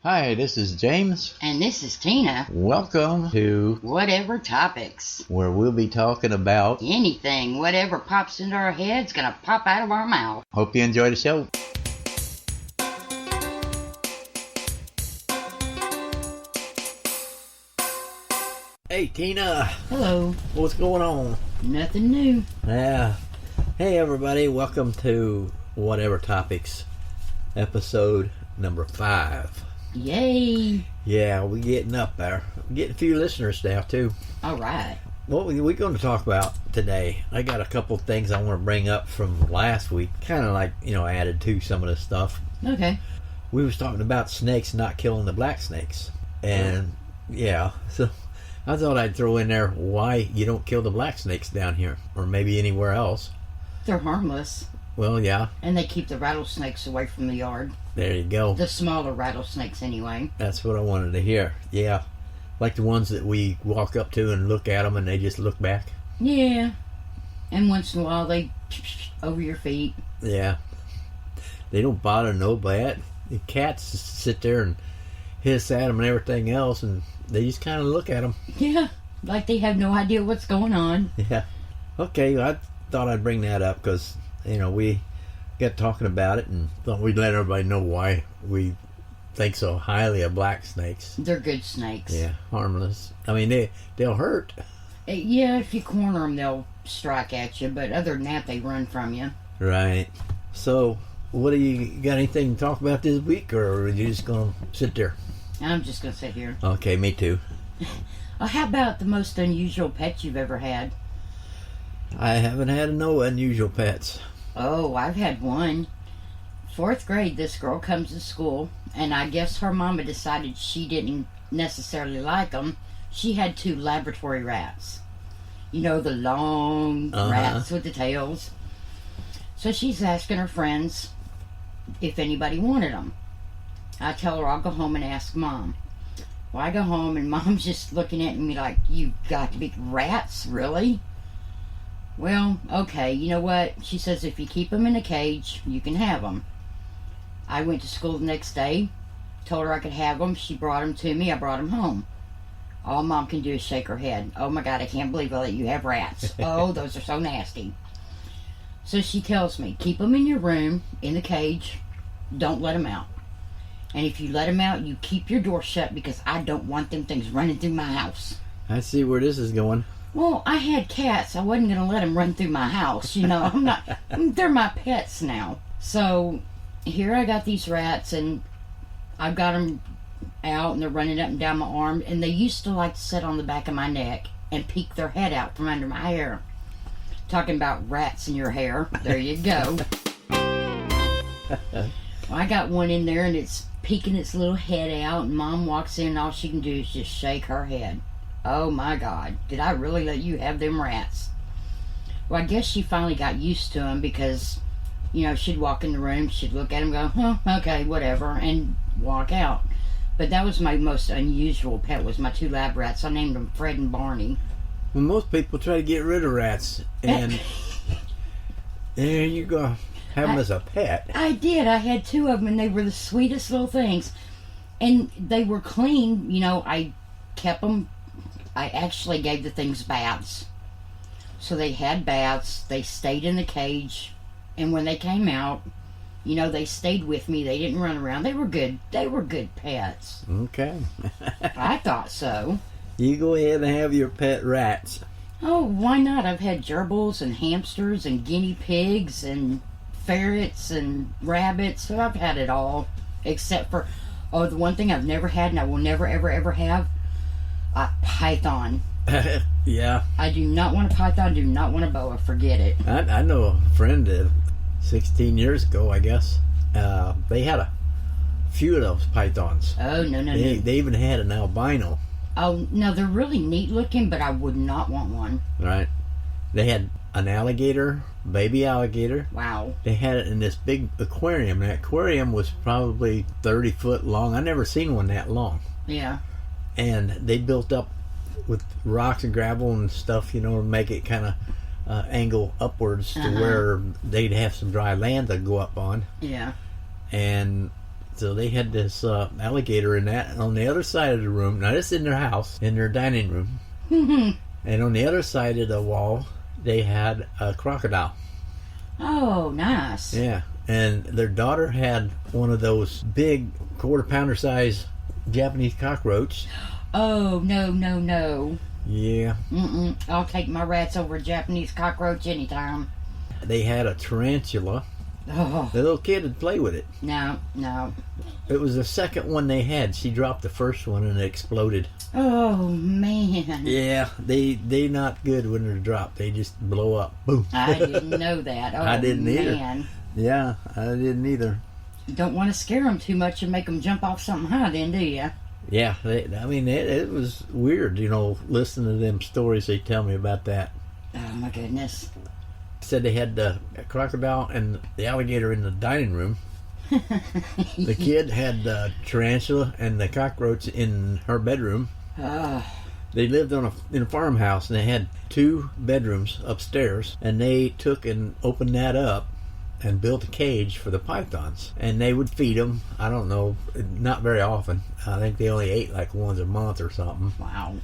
Hi, this is James. And this is Tina. Welcome to Whatever Topics. where we'll be talking about Anything, whatever pops into our head's gonna pop out of our mouth. Hope you enjoy the show. Hey Tina, Hello. what's going on? Nothing new. Yeah. Hey everybody, welcome to Whatever Topics, episode number 5. Yay. Yeah, we're getting up there. We're getting a few listeners now too. Alright. What we're going to talk about today, I got a couple things I want to bring up from last week, kind of like, added to some of the stuff. Okay. We was talking about snakes not killing the black snakes. And, yeah, so I thought I'd throw in there why you don't kill the black snakes down here, or maybe anywhere else. They're harmless. Well, yeah. And they keep the rattlesnakes away from the yard. There you go. The smaller rattlesnakes, anyway. That's what I wanted to hear. Yeah. Like the ones that we walk up to and look at them and they just look back. Yeah. And once in a while they over your feet. Yeah. They don't bother nobody. The cats sit there and hiss at them and everything else, and they just kind of look at them. Yeah. Like they have no idea what's going on. Yeah. Okay, I thought I'd bring that up because, we got talking about it and thought we'd let everybody know why we think so highly of black snakes. They're good snakes. Yeah, harmless. I mean, they'll hurt. Yeah, if you corner them, they'll strike at you, but other than that, they run from you. Right. So, what do you got anything to talk about this week, or are you just going to sit there? I'm just going to sit here. Okay, me too. How about the most unusual pet you've ever had? I haven't had no unusual pets. Oh, I've had one. 4th grade, this girl comes to school, and I guess her mama decided she didn't necessarily like them. She had 2 laboratory rats. The long rats with the tails. So she's asking her friends if anybody wanted them. I tell her I'll go home and ask Mom. Well, I go home, and Mom's just looking at me like, you got to be rats, really? Well, okay, you know what? She says if you keep them in a cage, you can have them. I went to school the next day, told her I could have them. She brought them to me. I brought them home. All Mom can do is shake her head. Oh my God, I can't believe I let you have rats. Oh, those are so nasty. So she tells me, keep them in your room, in the cage. Don't let them out. And if you let them out, you keep your door shut because I don't want them things running through my house. I see where this is going. Well, I had cats. I wasn't going to let them run through my house. I'm not. They're my pets now. So here I got these rats, and I've got them out, and they're running up and down my arm. And they used to like to sit on the back of my neck and peek their head out from under my hair. Talking about rats in your hair. There you go. Well, I got one in there, and it's peeking its little head out. And Mom walks in, and all she can do is just shake her head. Oh my God, did I really let you have them rats? Well, I guess she finally got used to them because, she'd walk in the room, she'd look at them, go, okay, whatever, and walk out. But that was my most unusual pet, was my 2 lab rats. I named them Fred and Barney. Well, most people try to get rid of rats, and there you go, have them as a pet. I did. I had 2 of them, and they were the sweetest little things. And they were clean. I kept them. I actually gave the things baths. So they had baths. They stayed in the cage. And when they came out, they stayed with me. They didn't run around. They were good. They were good pets. Okay. I thought so. You go ahead and have your pet rats. Oh, why not? I've had gerbils and hamsters and guinea pigs and ferrets and rabbits. So I've had it all. Except for, the one thing I've never had and I will never, ever, ever have, a python. Yeah. I do not want a python. Do not want a boa. Forget it. I know a friend 16 years ago, I guess. They had a few of those pythons. Oh, no. They even had an albino. Oh, no, they're really neat looking, but I would not want one. Right. They had an alligator, baby alligator. Wow. They had it in this big aquarium. The aquarium was probably 30 foot long. I never seen one that long. Yeah. And they built up with rocks and gravel and stuff, to make it kind of angle upwards to where they'd have some dry land to go up on. Yeah. And So they had this alligator in that. On the other side of the room, now this is in their house, in their dining room, and on the other side of the wall, they had a crocodile. Oh, nice. Yeah, and their daughter had one of those big quarter-pounder size Japanese cockroach. Oh, no. Yeah. I'll take my rats over a Japanese cockroach anytime. They had a tarantula. Oh, The little kid would play with it. no. It was the second one they had. She dropped the first one and it exploded. Oh, man. Yeah, they not good when they're dropped. They just blow up. Boom. I didn't know that. Oh, I didn't either. man. Yeah, I didn't either. You don't want to scare them too much and make them jump off something high then, do you? Yeah, it was weird, listening to them stories they tell me about that. Oh, my goodness. Said they had the crocodile and the alligator in the dining room. The kid had the tarantula and the cockroach in her bedroom. Oh, They lived in a farmhouse, and they had 2 bedrooms upstairs, and they took and opened that up and built a cage for the pythons, and they would feed them. I don't know, not very often. I think they only ate like once a month or something. wow.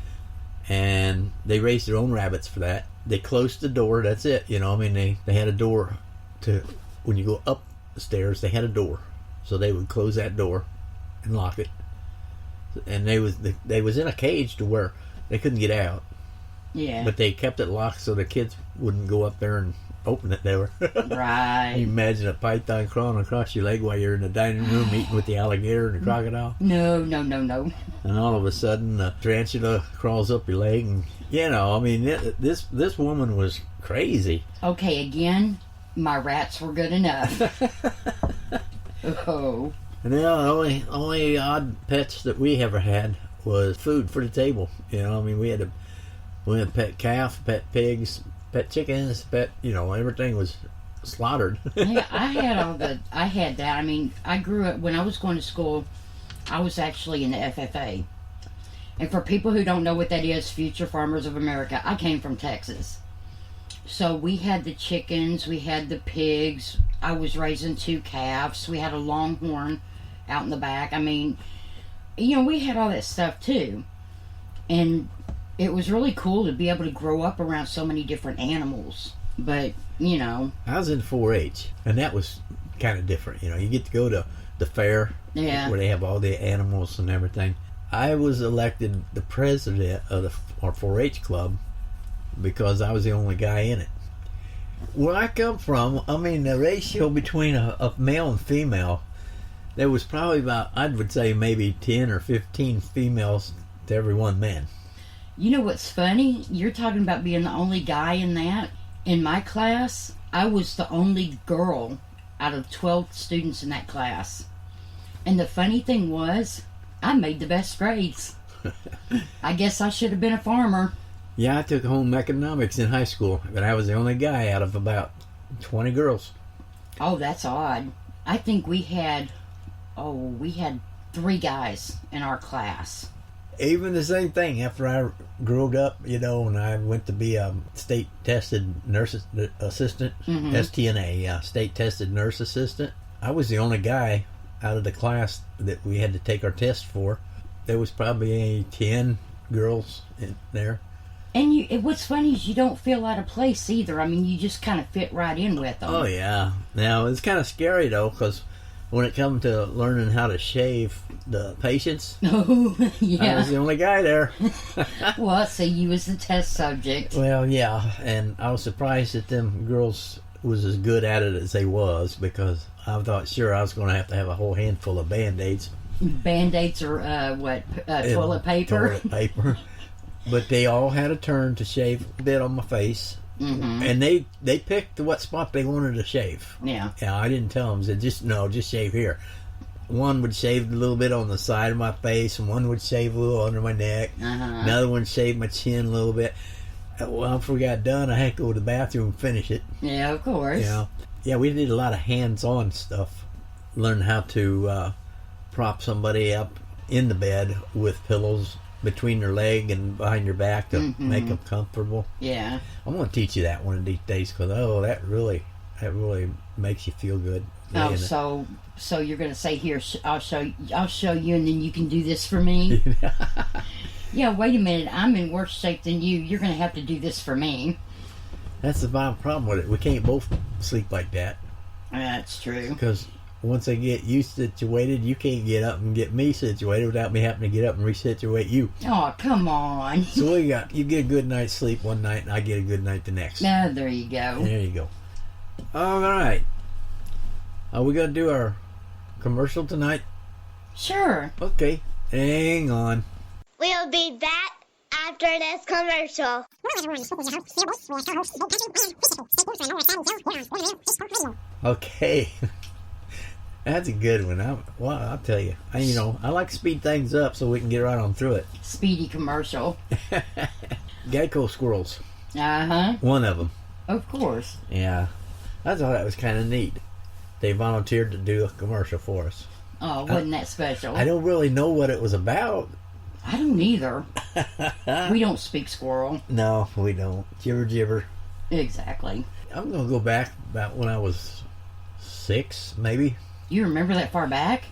And they raised their own rabbits for that. They closed the door. That's it. They had a door to, when you go up the stairs, they had a door, so they would close that door and lock it. And they was in a cage to where they couldn't get out, Yeah. but they kept it locked so the kids wouldn't go up there and open it. They were. Right. You imagine a python crawling across your leg while you're in the dining room eating with the alligator and the crocodile. No. And all of a sudden, the tarantula crawls up your leg, and this woman was crazy. Okay, again, my rats were good enough. Oh. And the only odd pets that we ever had was food for the table. We had pet calf, pet pigs, pet chickens, everything was slaughtered. Yeah, I had that. I grew up, when I was going to school, I was actually in the FFA. And for people who don't know what that is, Future Farmers of America, I came from Texas. So we had the chickens, we had the pigs, I was raising 2 calves, we had a longhorn out in the back. We had all that stuff too. And it was really cool to be able to grow up around so many different animals. But, I was in 4-H, and that was kind of different. You get to go to the fair, yeah. where they have all the animals and everything. I was elected the president of our 4-H club because I was the only guy in it. Where I come from, the ratio between a male and female, there was probably about, I would say maybe 10 or 15 females to every 1 man. You know what's funny? You're talking about being the only guy in that. In my class, I was the only girl out of 12 students in that class. And the funny thing was, I made the best grades. I guess I should have been a farmer. Yeah, I took home economics in high school, but I was the only guy out of about 20 girls. Oh, that's odd. I think we had 3 guys in our class. Even the same thing after I grew up, and I went to be a state tested nurse assistant, STNA, state tested nurse assistant. I was the only guy out of the class that we had to take our test for. There was probably 10 girls in there. And what's funny is you don't feel out of place either. You just kind of fit right in with them. Oh, yeah. Now, it's kind of scary, though, because when it comes to learning how to shave the patients, oh, yeah. I was the only guy there. Well, so you was the test subject. Well, yeah, and I was surprised that them girls was as good at it as they was, because I thought sure I was going to have a whole handful of Band-Aids. Band-Aids or toilet paper? Toilet paper. But they all had a turn to shave a bit on my face. Mm-hmm. And they picked what spot they wanted to shave. Yeah. Yeah, I didn't tell them. I said, just shave here. One would shave a little bit on the side of my face, and one would shave a little under my neck. Another one shaved my chin a little bit. Well, after we got done, I had to go to the bathroom and finish it. Yeah, of course. Yeah, we did a lot of hands-on stuff. Learn how to prop somebody up in the bed with pillows between their leg and behind your back to make them comfortable. Yeah. I'm going to teach you that one of these days, because that really makes you feel good. Oh, so you're gonna say here? I'll show you, and then you can do this for me. Yeah. Wait a minute. I'm in worse shape than you. You're gonna have to do this for me. That's the bottom problem with it. We can't both sleep like that. That's true. Because once I get you situated, you can't get up and get me situated without me having to get up and resituate you. Oh, come on. So you get a good night's sleep one night, and I get a good night the next. Oh, there you go. There you go. All right. Are we going to do our commercial tonight? Sure. Okay. Hang on. We'll be back after this commercial. Okay. That's a good one. I'll tell you. I like to speed things up so we can get right on through it. Speedy commercial. Geico squirrels. Uh-huh. One of them. Of course. Yeah. I thought that was kind of neat. They volunteered to do a commercial for us. Oh, wasn't that special? I don't really know what it was about. I don't either. We don't speak squirrel. No, we don't. Jibber jibber. Exactly. I'm going to go back about when I was 6, maybe. You remember that far back?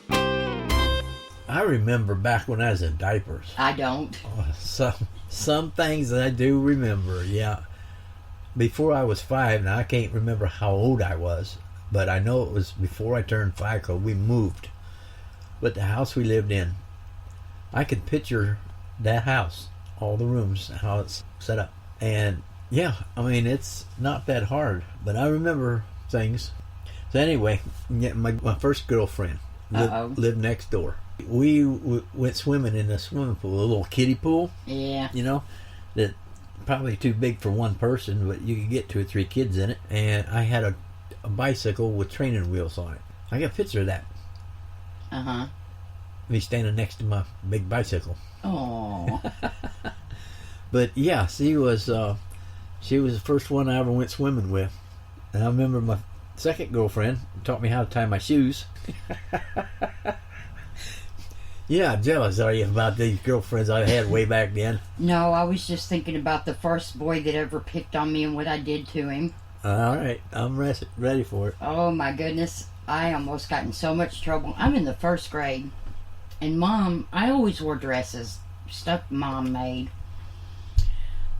I remember back when I was in diapers. I don't. Some things that I do remember, yeah. Before I was 5, now I can't remember how old I was, but I know it was before I turned 5 because we moved. But the house we lived in, I could picture that house, all the rooms, how it's set up. And yeah, I mean, it's not that hard, but I remember things. So anyway, my first girlfriend lived next door. We went swimming in the swimming pool, a little kiddie pool. Yeah. That probably too big for one person, but you could get 2 or 3 kids in it. And I had a bicycle with training wheels on it. I got a picture of that. Uh-huh. Me standing next to my big bicycle. Oh. But yeah, she was the first one I ever went swimming with. And I remember my second girlfriend taught me how to tie my shoes. Yeah, jealous are you about these girlfriends I had way back then? No, I was just thinking about the first boy that ever picked on me and what I did to him. All right, I'm ready for it. Oh my goodness, I almost got in so much trouble. I'm in the 1st grade, and I always wore dresses, stuff Mom made.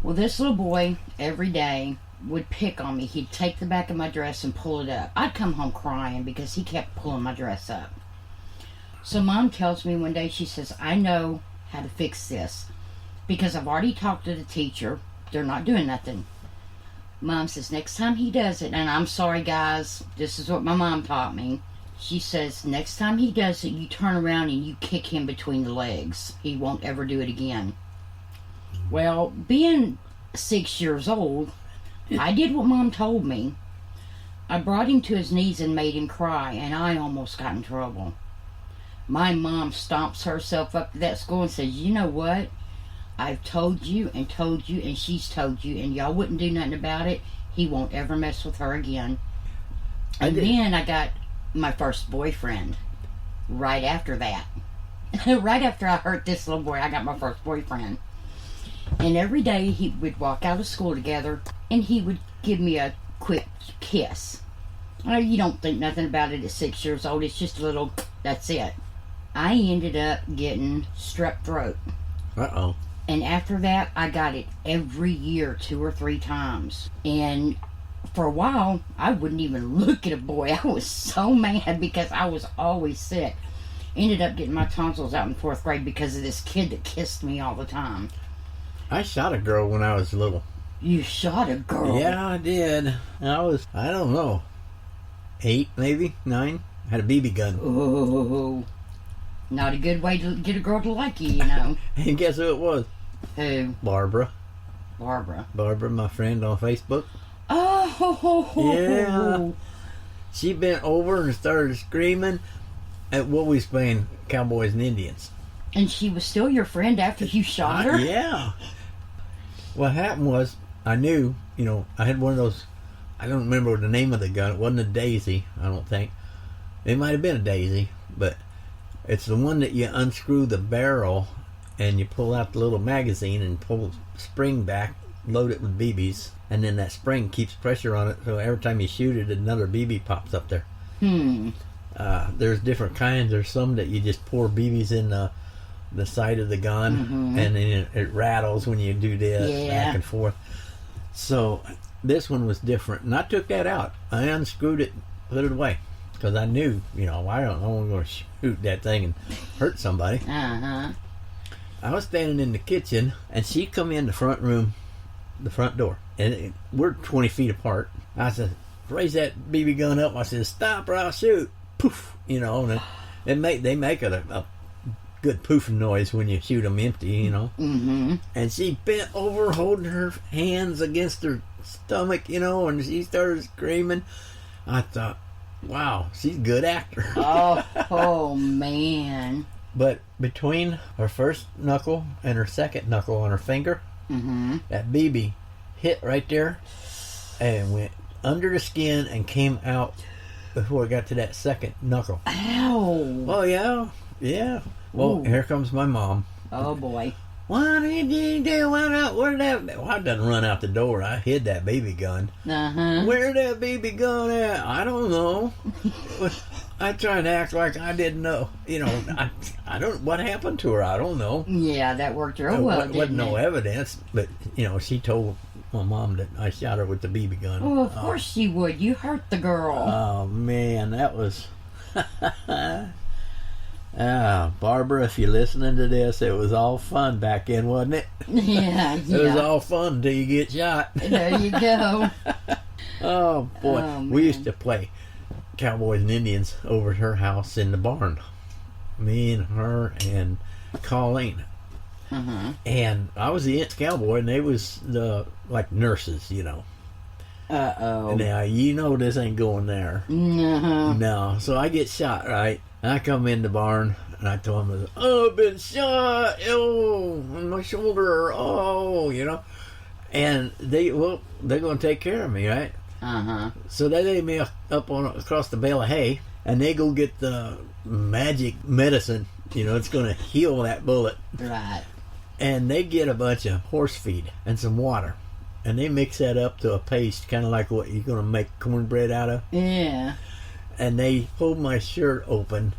Well, this little boy, every day, would pick on me. He'd take the back of my dress and pull it up. I'd come home crying because he kept pulling my dress up. So Mom tells me one day, she says, I know how to fix this because I've already talked to the teacher. They're not doing nothing. Mom says, next time he does it, and I'm sorry guys, this is what my mom taught me. She says, next time he does it, you turn around and you kick him between the legs. He won't ever do it again. Well, being 6 years old, I did what Mom told me. I brought him to his knees and made him cry, and I almost got in trouble. My mom stomps herself up to that school and says, you know what? I've told you, and she's told you, and y'all wouldn't do nothing about it. He won't ever mess with her again. And then I got my first boyfriend right after that. Right after I hurt this little boy, I got my first boyfriend. And every day he would walk out of school together, and he would give me a quick kiss. Oh, you don't think nothing about it at 6 years old. It's just a little, that's it. I ended up getting strep throat. Uh-oh. And after that, I got it every year, 2 or 3 times. And for a while, I wouldn't even look at a boy. I was so mad because I was always sick. Ended up getting my tonsils out in 4th grade because of this kid that kissed me all the time. I shot a girl when I was little. You shot a girl? Yeah, I did. I don't know, 8, maybe 9. I had a BB gun. Oh, not a good way to get a girl to like you, you know. And guess who it was? Who? Barbara, my friend on Facebook. Oh, yeah. She bent over and started screaming at what we was playing, Cowboys and Indians. And she was still your friend after you shot her? Yeah. What happened was, I knew, I had one of those, I don't remember the name of the gun. It wasn't a Daisy, I don't think. It might have been a Daisy, but it's the one that you unscrew the barrel and you pull out the little magazine and pull the spring back load it with BBs, and then that spring keeps pressure on it, so every time you shoot it, another BB pops up there. There's different kinds. There's some that you just pour BBs in the side of the gun, and then it rattles when you do this back and forth. So this one was different, and I took that out. I unscrewed it, put it away, because I knew, I don't know I'm going to shoot that thing and hurt somebody. I was standing in the kitchen, and she come in the front room, the front door, and we're 20 feet apart. I said, raise that BB gun up. I said, stop or I'll shoot. Poof, and they make a good poofing noise when you shoot them empty, And she bent over, holding her hands against her stomach, and she started screaming. I thought, wow, she's a good actor. Oh man. But between her first knuckle and her second knuckle on her finger, that BB hit right there and went under the skin and came out before it got to that second knuckle. Ow. Oh, yeah. Well, here comes my mom. Oh, boy. What did you do? Where that? Well, I done run out the door. I hid that BB gun. Where that BB gun at? I don't know. I tried to act like I didn't know. I don't. What happened to her? I don't know. Yeah, that worked real well. There wasn't no evidence, but she told my mom that I shot her with the BB gun. Oh, of course she would. You hurt the girl. Oh man, that was. Barbara, if you're listening to this, it was all fun back then, wasn't it? Yeah. It was all fun until you get shot. There you go. Oh boy, we used to play Cowboys and Indians over at her house in the barn. Me and her and Colleen. And I was the cowboy, and they was the nurses, Uh-oh. Now this ain't going there. No. So I get shot, right? And I come in the barn, and I told them, I've been shot. Oh, my shoulder. Oh, And they're going to take care of me, right? So they lay me up across the bale of hay, and they go get the magic medicine. It's going to heal that bullet. Right. And they get a bunch of horse feed and some water, and they mix that up to a paste, kind of like what you're going to make cornbread out of. Yeah. And they pulled my shirt open,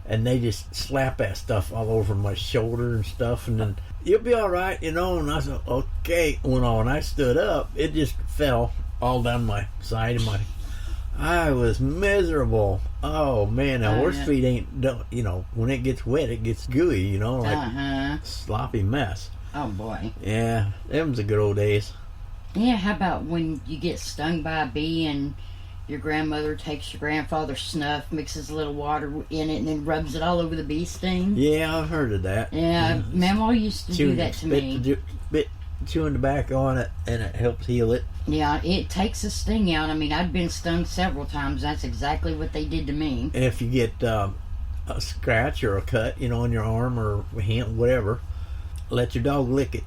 and they just slap that stuff all over my shoulder and stuff, and then, you'll be all right, And I said, okay. When I stood up, it just fell all down my side of I was miserable. Oh man, a horse feed when it gets wet, it gets gooey, sloppy mess. Oh boy. Yeah, them was the good old days. Yeah, how about when you get stung by a bee and your grandmother takes your grandfather's snuff, mixes a little water in it, and then rubs it all over the bee sting? Yeah, I've heard of that. Yeah, Mama used to do that to me. Chewing tobacco on it, and it helps heal it. Yeah, it takes a sting out. I mean, I've been stung several times. That's exactly what they did to me. If you get a scratch or a cut, on your arm or hand, whatever, let your dog lick it.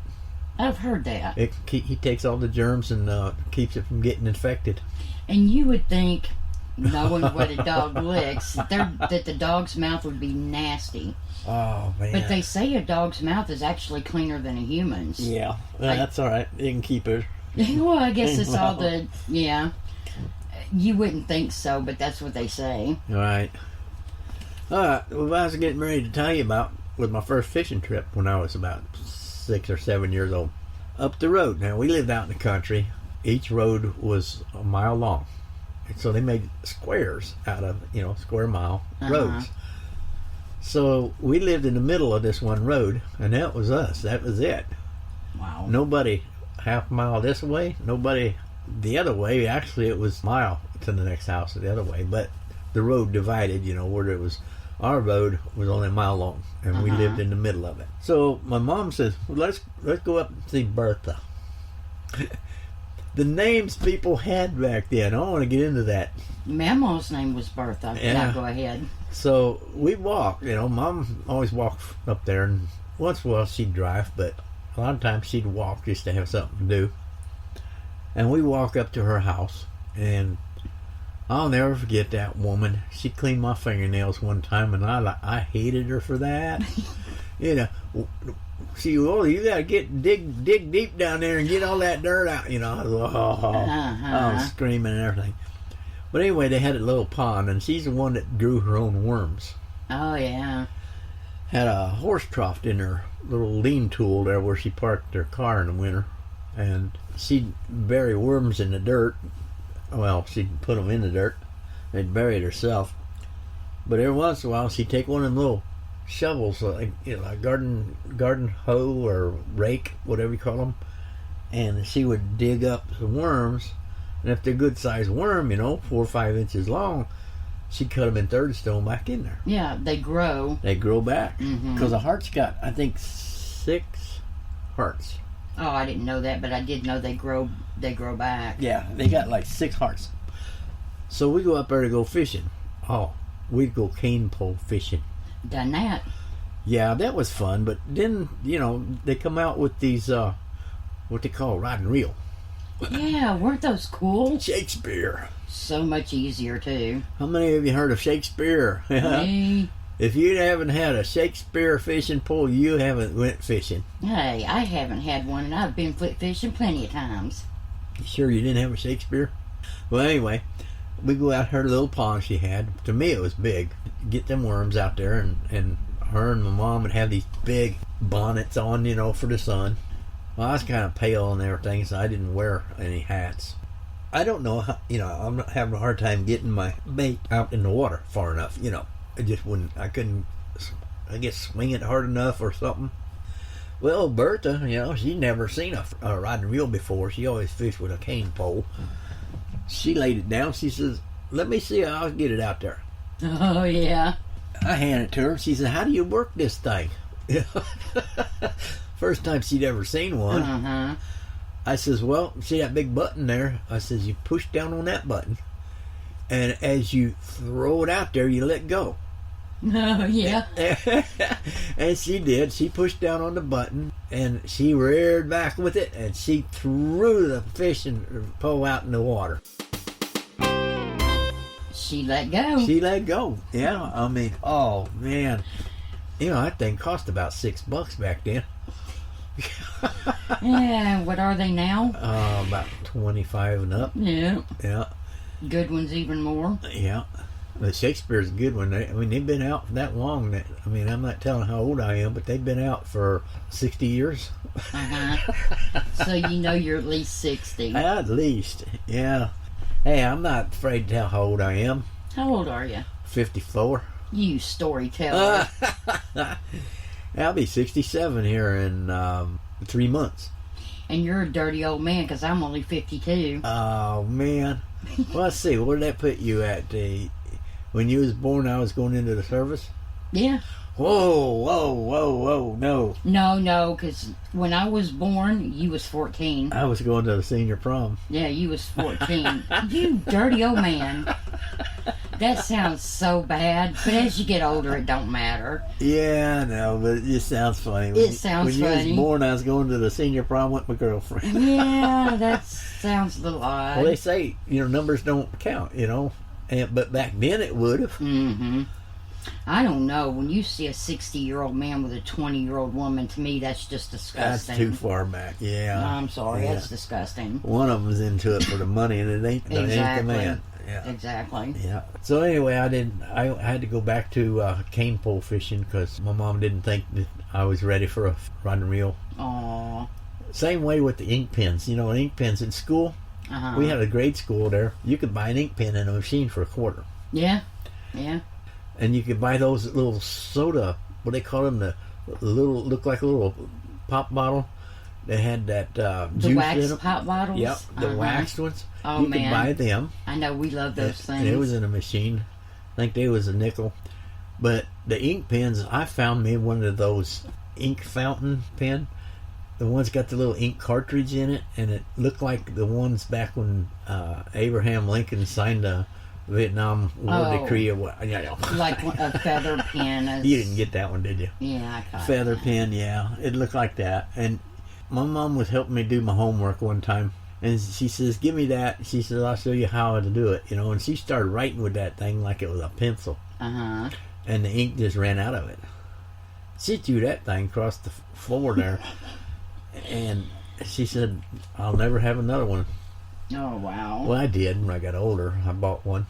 I've heard that. He takes all the germs and keeps it from getting infected. And you would think, knowing what a dog licks, that the dog's mouth would be nasty. Oh man! But they say a dog's mouth is actually cleaner than a human's. Yeah, that's all right. You can keep it. Well, I guess it's all the You wouldn't think so, but that's what they say. All right. Well, I was getting ready to tell you about with my first fishing trip when I was about 6 or 7 years old. Up the road. Now we lived out in the country. Each road was a mile long, so they made squares out of square mile roads. So we lived in the middle of this one road, and that was us. That was it. Wow. Nobody half a mile this way, nobody the other way. Actually, it was a mile to the next house the other way, but the road divided, where it was, our road was only a mile long, and we lived in the middle of it. So my mom says, well, let's go up and see Bertha. The names people had back then, I don't want to get into that. Mama's name was Bertha. Yeah. Now go ahead. So we walked, Mom always walked up there, and once in a while she'd drive, but a lot of times she'd walk just to have something to do. And we walk up to her house, and I'll never forget that woman. She cleaned my fingernails one time, and I hated her for that. You know, see, oh, you gotta dig deep down there and get all that dirt out. You know, I was screaming and everything. But anyway, they had a little pond, and she's the one that grew her own worms. Oh, yeah. Had a horse trough in her little lean tool there where she parked her car in the winter. And she'd bury worms in the dirt. Well, she'd put them in the dirt. They'd bury it herself. But every once in a while, she'd take one of them little shovels, like, you know, a garden hoe or rake, whatever you call them, and she would dig up the worms. And if they're good sized worm, you know, 4 or 5 inches long, she'd cut them in thirds, throw them back in there. Yeah, they grow. They grow back. Mm-hmm. Because a heart's got, I think, 6 hearts. Oh, I didn't know that, but I did know they grow back. Yeah, they got like 6 hearts. So we go up there to go fishing. Oh, we'd go cane pole fishing. Done that. Yeah, that was fun. But then, you know, they come out with these, what they call rod and reel. Yeah, weren't those cool? Shakespeare. So much easier, too. How many of you heard of Shakespeare? Me. If you haven't had a Shakespeare fishing pole, you haven't went fishing. Hey, I haven't had one, and I've been fishing plenty of times. You sure you didn't have a Shakespeare? Well, anyway, we go out her little pond she had. To me, it was big. Get them worms out there, and her and my mom would have these big bonnets on, you know, for the sun. Well, I was kind of pale and everything, so I didn't wear any hats. I don't know how, you know, I'm not having a hard time getting my bait out in the water far enough, you know. I couldn't, I guess, swing it hard enough or something. Well, Bertha, you know, she'd never seen a rod and reel before. She always fished with a cane pole. She laid it down. She says, let me see how I'll get it out there. Oh, yeah. I handed it to her. She said, how do you work this thing? First time she'd ever seen one. Uh-huh. I says, well, see that big button there? I says, you push down on that button, and as you throw it out there, you let go. Oh, yeah. And she did. She pushed down on the button, and she reared back with it, and she threw the fishing pole out in the water. She let go. She let go. Yeah, I mean, oh, man. You know, that thing cost about $6 back then. Yeah, what are they now? About 25 and up. Yeah. Yeah. Good ones even more. Yeah. But Shakespeare's a good one. They've been out for that long. I'm not telling how old I am, but they've been out for 60 years. Uh-huh. So you know you're at least 60. At least, yeah. Hey, I'm not afraid to tell how old I am. How old are you? 54. You storyteller. I'll be 67 here in 3 months. And you're a dirty old man, because I'm only 52. Oh, man. Well, let's see. Where did that put you at? When you was born, I was going into the service? Yeah. Whoa, no. No, because when I was born, you was 14. I was going to the senior prom. Yeah, you was 14. You dirty old man. That sounds so bad, but as you get older, it don't matter. Yeah, I know, but it just sounds funny. It sounds funny. When you was born, I was going to the senior prom with my girlfriend. Yeah, that sounds a little odd. Well, they say, numbers don't count, but back then it would have. Mm-hmm. I don't know. When you see a 60-year-old man with a 20-year-old woman, to me, that's just disgusting. That's too far back, yeah. No, I'm sorry, Yeah. that's disgusting. One of them's into it for the money, and it ain't the man. Yeah. Exactly. Yeah. So anyway, I had to go back to cane pole fishing because my mom didn't think that I was ready for a rod and reel. Aw. Same way with the ink pens. Ink pens in school. Uh-huh. We had a grade school there. You could buy an ink pen in a machine for $0.25. Yeah. And you could buy those little soda, what they call them, the little, look like a little pop bottle. They had that juice The wax in them. pop bottles? Yep, the waxed ones. Oh, you man. could buy them. I know, we love those things. And it was in a machine. I think they was a nickel. But the ink pens, I found me one of those ink fountain pen. The one's got the little ink cartridge in it, and it looked like the ones back when Abraham Lincoln signed the Vietnam War decree or what. Like a feather pen. You didn't get that one, did you? Yeah, I got Feather that. pen, yeah. It looked like that. And my mom was helping me do my homework one time. And she says, give me that. She says, I'll show you how to do it. And she started writing with that thing like it was a pencil. Uh-huh. And the ink just ran out of it. She threw that thing across the floor there. And she said, I'll never have another one. Oh, wow. Well, I did when I got older. I bought one.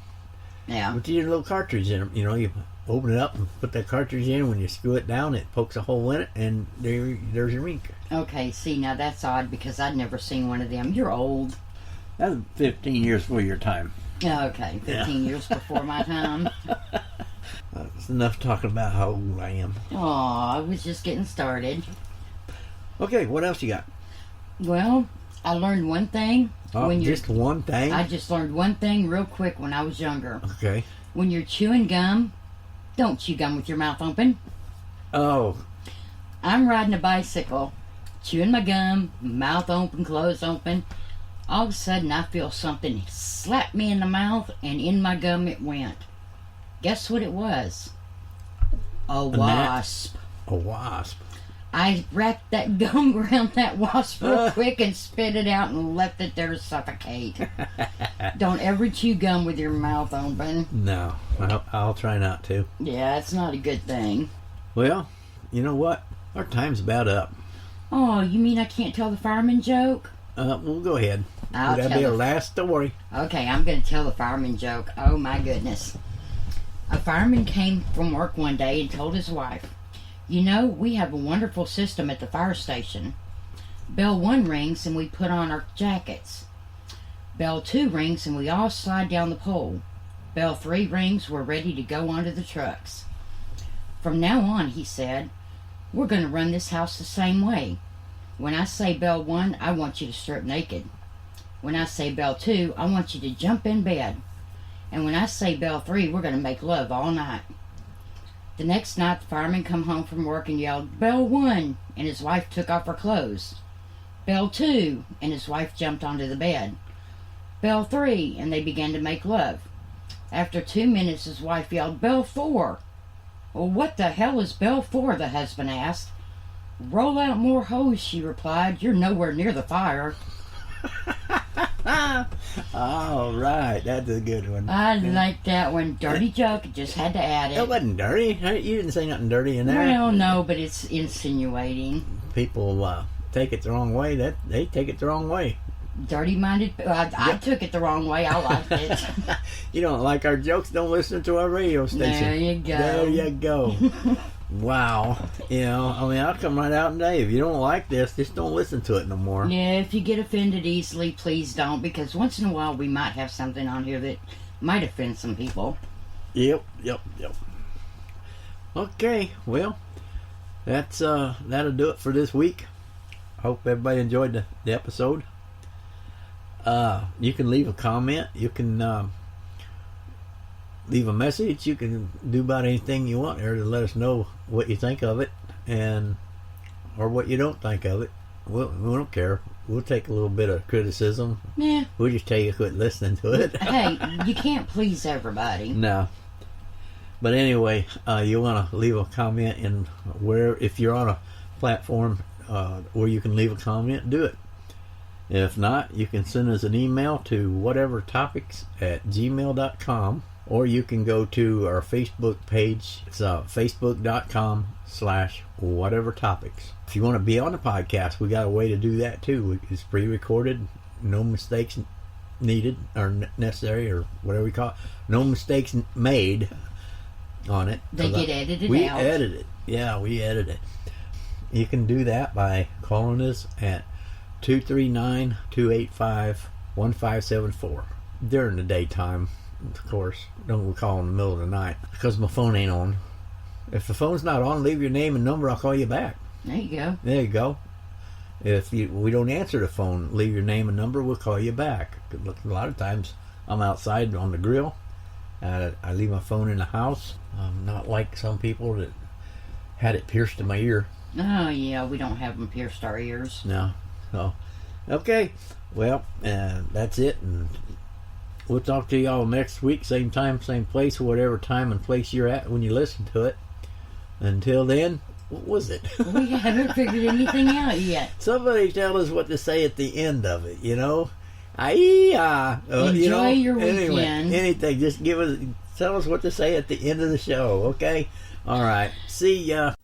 Yeah. But you get a little cartridge in it. You know, you open it up and put that cartridge in. When you screw it down, it pokes a hole in it, and there's your ink. Okay, see, now that's odd because I'd never seen one of them. You're old. That was 15 years before your time. Okay, 15 years before my time. That's enough talking about how old I am. Aw, I was just getting started. Okay, what else you got? Well, I learned one thing. Just one thing? I just learned one thing real quick when I was younger. Okay. When you're chewing gum, don't chew gum with your mouth open. Oh. I'm riding a bicycle, chewing my gum, mouth open, closed open. All of a sudden, I feel something slap me in the mouth, and in my gum it went. Guess what it was? A wasp. A wasp. I wrapped that gum around that wasp real quick and spit it out and left it there to suffocate. Don't ever chew gum with your mouth open. No, I'll try not to. Yeah, it's not a good thing. Well, you know what? Our time's about up. Oh, you mean I can't tell the fireman joke? We'll go ahead. That'll be our last story. Okay, I'm going to tell the fireman joke. Oh, my goodness. A fireman came from work one day and told his wife, you know, we have a wonderful system at the fire station. Bell 1 rings and we put on our jackets. Bell 2 rings and we all slide down the pole. Bell 3 rings, we're ready to go onto the trucks. From now on, he said, we're going to run this house the same way. When I say bell 1, I want you to strip naked. When I say bell 2, I want you to jump in bed. And when I say bell 3, we're going to make love all night. The next night, the fireman come home from work and yelled, bell 1, and his wife took off her clothes. Bell 2, and his wife jumped onto the bed. Bell 3, and they began to make love. After 2 minutes, his wife yelled, bell 4. Well, what the hell is bell 4, the husband asked. Roll out more hose, she replied. You're nowhere near the fire. All right, that's a good one. I like that one. Dirty joke, just had to add it. It wasn't dirty. You didn't say nothing dirty in there. Well, no, but it's insinuating. People take it the wrong way. They take it the wrong way. Dirty-minded. I took it the wrong way. I liked it. You don't like our jokes? Don't listen to our radio station. There you go. There you go. Wow. You know, I mean, I'll come right out and tell you, if you don't like this, just don't listen to it no more. Yeah, if you get offended easily, please don't, because once in a while we might have something on here that might offend some people. Yep. Okay, well, that'll do it for this week. I hope everybody enjoyed the episode. You can leave a comment. You can leave a message. You can do about anything you want there to let us know what you think of it, or what you don't think of it. We don't care. We'll take a little bit of criticism. Yeah. We'll just tell you quit listening to it. Hey, you can't please everybody. No. But anyway, you want to leave a comment if you're on a platform where you can leave a comment, do it. If not, you can send us an email to whatevertopics@gmail.com, or you can go to our Facebook page. It's facebook.com/whatevertopics. If you want to be on the podcast, we got a way to do that too. It's pre-recorded, no mistakes needed or necessary, or whatever we call it. No mistakes made on it. They get edited out. We edit it. Yeah, we edit it. You can do that by calling us at 239-285-1574 during the daytime, of course. Don't call in the middle of the night because my phone ain't on. If the phone's not on, leave your name and number. I'll call you back. There you go. There you go. If we don't answer the phone, leave your name and number. We'll call you back. A lot of times I'm outside on the grill. I leave my phone in the house. I'm not like some people that had it pierced in my ear. Oh yeah, we don't have them pierced our ears. No. So, okay. Well, that's it. And we'll talk to y'all next week. Same time, same place, whatever time and place you're at when you listen to it. Until then, what was it? We haven't figured anything out yet. Somebody tell us what to say at the end of it, you know? Enjoy your weekend. Anyway, anything. Just tell us what to say at the end of the show, okay? All right. See ya.